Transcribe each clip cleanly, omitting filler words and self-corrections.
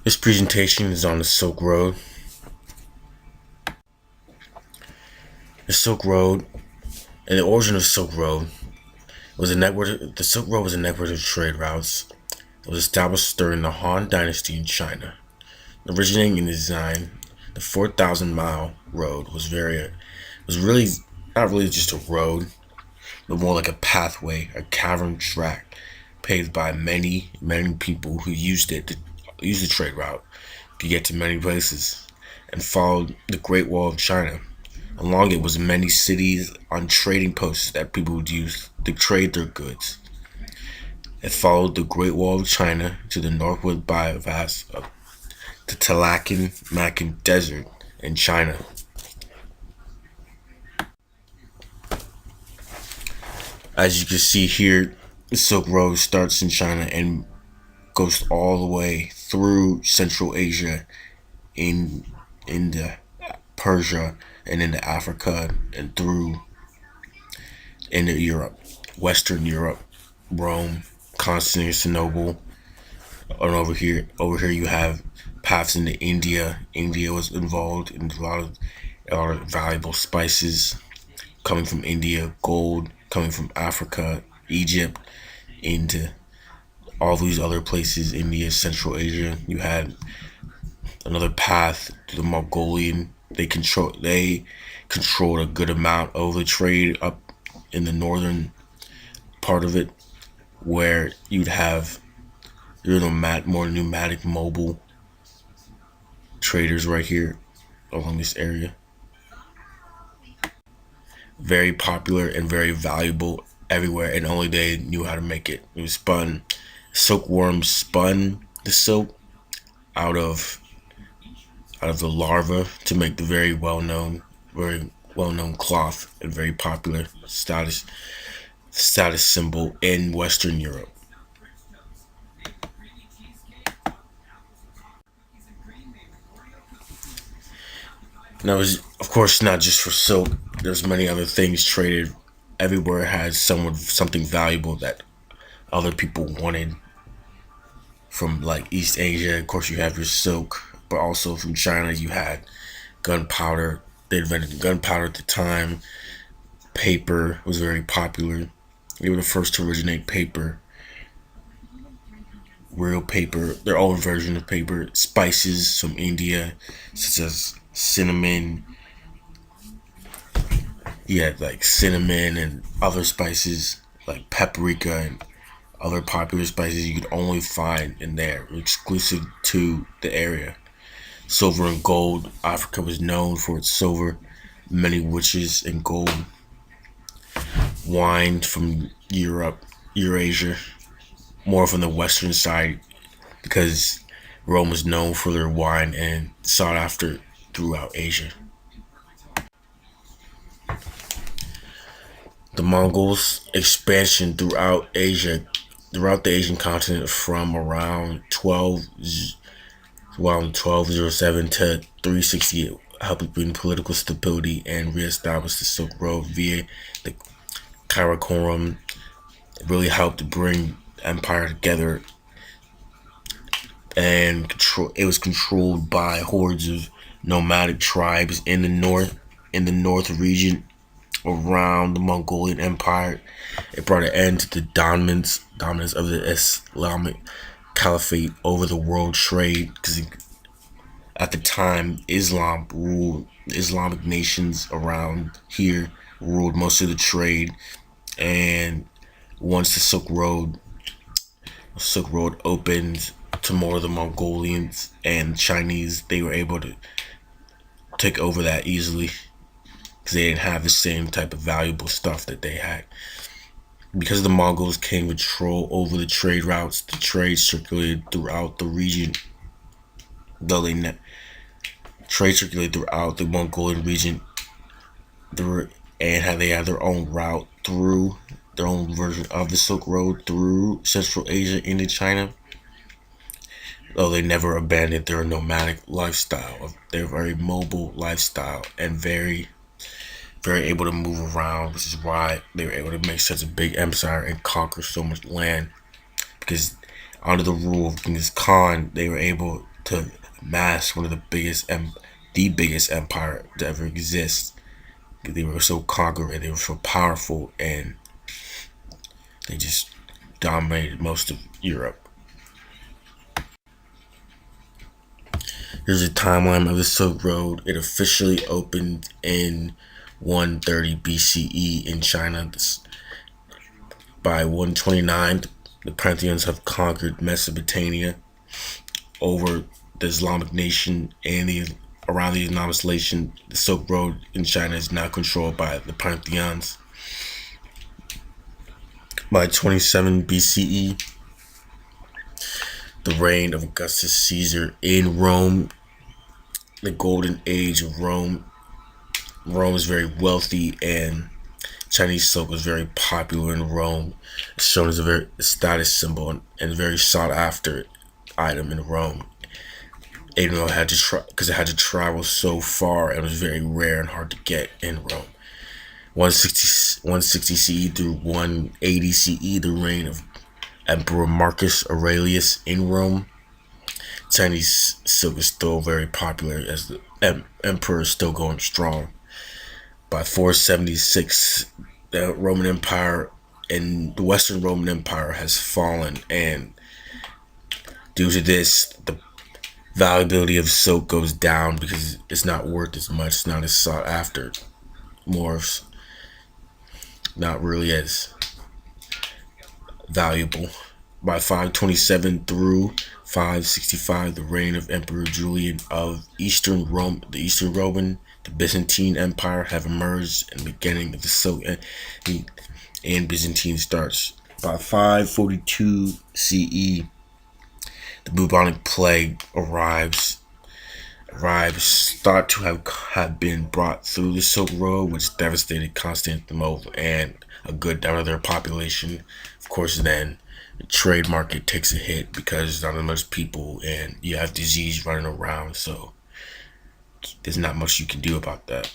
This presentation is on the Silk Road. The Silk Road and the origin of the Silk Road was a network. The Silk Road was a network of trade routes. It was established during the Han Dynasty in China. Originating in design, the 4,000-mile road was really not really just a road, but more like a pathway, a cavern track paved by many people who used it to use the trade route to get to many places, and followed the Great Wall of China. Along it was many cities on trading posts that people would use to trade their goods. It followed the Great Wall of China to the northward bypass of the Talakan Desert in China. As you can see here, the Silk Road starts in China and goes all the way through Central Asia, into Persia, and into Africa, and through into Europe, Western Europe, Rome, Constantinople, and over here you have paths into India. India was involved in a lot of valuable spices coming from India, gold coming from Africa, Egypt, into all these other places, India, Central Asia. You had another path to the Mongolian. They controlled a good amount of the trade up in the northern part of it, where you'd have more nomadic, mobile traders right here along this area. Very popular and very valuable everywhere, and only they knew how to make it. It was spun. Silkworms spun the silk out of the larva to make the very well known cloth, and very popular status symbol in Western Europe. And that was, of course, not just for silk. There's many other things traded. Everywhere has something valuable that other people wanted. From like East Asia, of course, you have your silk, but also from China, you had gunpowder. They invented gunpowder at the time. Paper was very popular. They were the first to originate paper. Real paper, their own version of paper. Spices from India, such as cinnamon. Yeah, like cinnamon and other spices like paprika and other popular spices you could only find in there, exclusive to the area. Silver and gold. Africa was known for its silver, many witches, and gold. Wine from Europe, Eurasia, more from the western side, because Rome was known for their wine and sought after throughout Asia. The Mongols' expansion throughout the Asian continent from around 1207 to 368, helped bring political stability and reestablish the Silk Road via the Karakoram. It really helped bring the empire together, and it was controlled by hordes of nomadic tribes in the north region around the Mongolian Empire. It brought an end to the dominance of the Islamic Caliphate over the world trade, because at the time Islamic nations around here ruled most of the trade. And once the Silk Road opened to more of the Mongolians and Chinese, they were able to take over that easily, because they didn't have the same type of valuable stuff that they had. Because the Mongols gained control over the trade routes, the trade circulated throughout the region. Trade circulated throughout the Mongolian region, and they had their own route through their own version of the Silk Road through Central Asia into China. Though they never abandoned their nomadic lifestyle, their very mobile lifestyle, and very able to move around, which is why they were able to make such a big empire and conquer so much land. Because under the rule of Genghis Khan, they were able to amass one of the biggest empire to ever exist. They were so conqueror, they were so powerful, and they just dominated most of Europe. Here's a timeline of the Silk Road. It officially opened in 130 BCE in China. By 129, the Parthians have conquered Mesopotamia over the Islamic nation, and around the Islamic nation, the Silk Road in China is now controlled by the Parthians. By 27 BCE, the reign of Augustus Caesar in Rome, the golden age of Rome. Rome is very wealthy, and Chinese silk was very popular in Rome. It's shown as a very status symbol and a very sought after item in Rome. Even though it had to travel so far, it was very rare and hard to get in Rome. 160 CE through 180 CE, the reign of Emperor Marcus Aurelius in Rome. Chinese silk is still very popular as the emperor is still going strong. By 476, the Roman Empire and the Western Roman Empire has fallen, and due to this, the valuability of silk goes down because it's not worth as much, it's not as sought after, more not really as valuable. By 527 through 565, the reign of Emperor Julian of Eastern Rome, the Byzantine Empire have emerged, and the beginning of the Silk and Byzantine starts. By 542 CE, the bubonic plague arrives, thought to have been brought through the Silk Road, which devastated Constantinople and a good amount of their population. Of course, then the trade market takes a hit because not as much people, and you have disease running around, so there's not much you can do about that.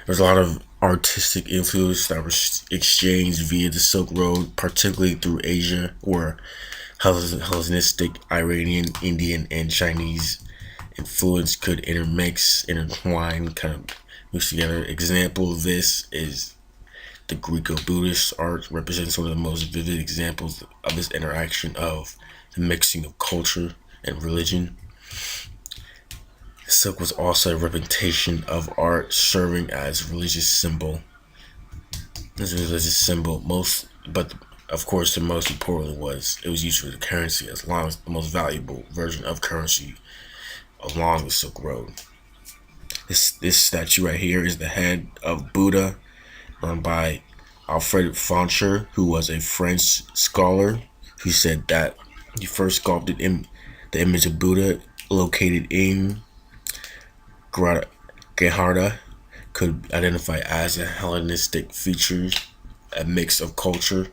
There's a lot of artistic influence that was exchanged via the Silk Road, particularly through Asia, where Hellenistic, Iranian, Indian, and Chinese influence could intertwine, kind of mix together. Example of this is the Greco-Buddhist art represents one of the most vivid examples of this interaction of the mixing of culture and religion. Silk was also a representation of art serving as a religious symbol. But of course, the most important it was used for the currency, as long as the most valuable version of currency along the Silk Road. This statue right here is the head of Buddha, run by Alfred Foncher, who was a French scholar who said that he first sculpted the image of Buddha located in Geharda could identify as a Hellenistic features, a mix of culture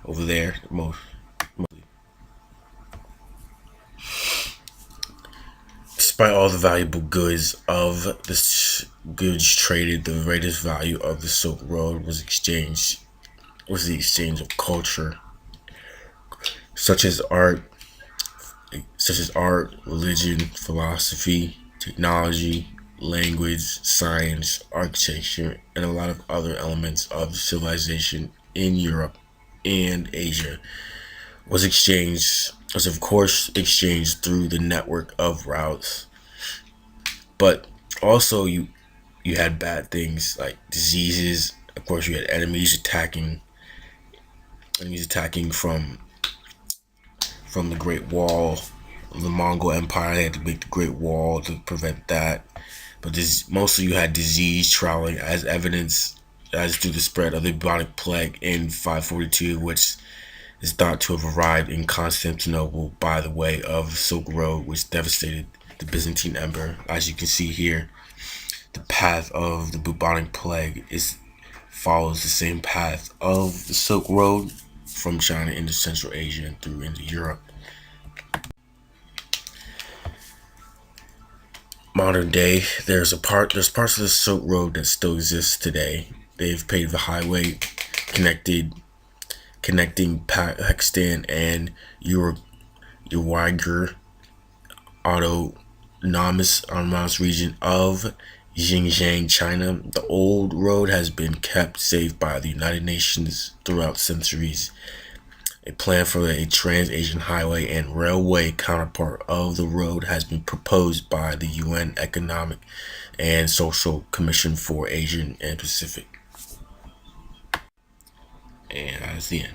over there. Despite all the valuable goods of the goods traded, the greatest value of the Silk Road was the exchange of culture, such as art, religion, philosophy, technology, language, science, architecture, and a lot of other elements of civilization in Europe and Asia was of course exchanged through the network of routes. But also you had bad things like diseases. Of course, you had enemies attacking from the Great Wall of the Mongol Empire. They had to make the Great Wall to prevent that. But mostly you had disease traveling as evidence as through the spread of the bubonic plague in 542, which is thought to have arrived in Constantinople by the way of the Silk Road, which devastated the Byzantine Empire. As you can see here, the path of the bubonic plague follows the same path of the Silk Road from China into Central Asia and through into Europe. Modern day, there's parts of the Silk Road that still exist today. They've paved the highway, connected connecting Pakistan and Uyghur autonomous region of Xinjiang, China. The old road has been kept safe by the United Nations throughout centuries. A plan for a trans-Asian highway and railway counterpart of the road has been proposed by the UN Economic and Social Commission for Asia and Pacific. And that's the end.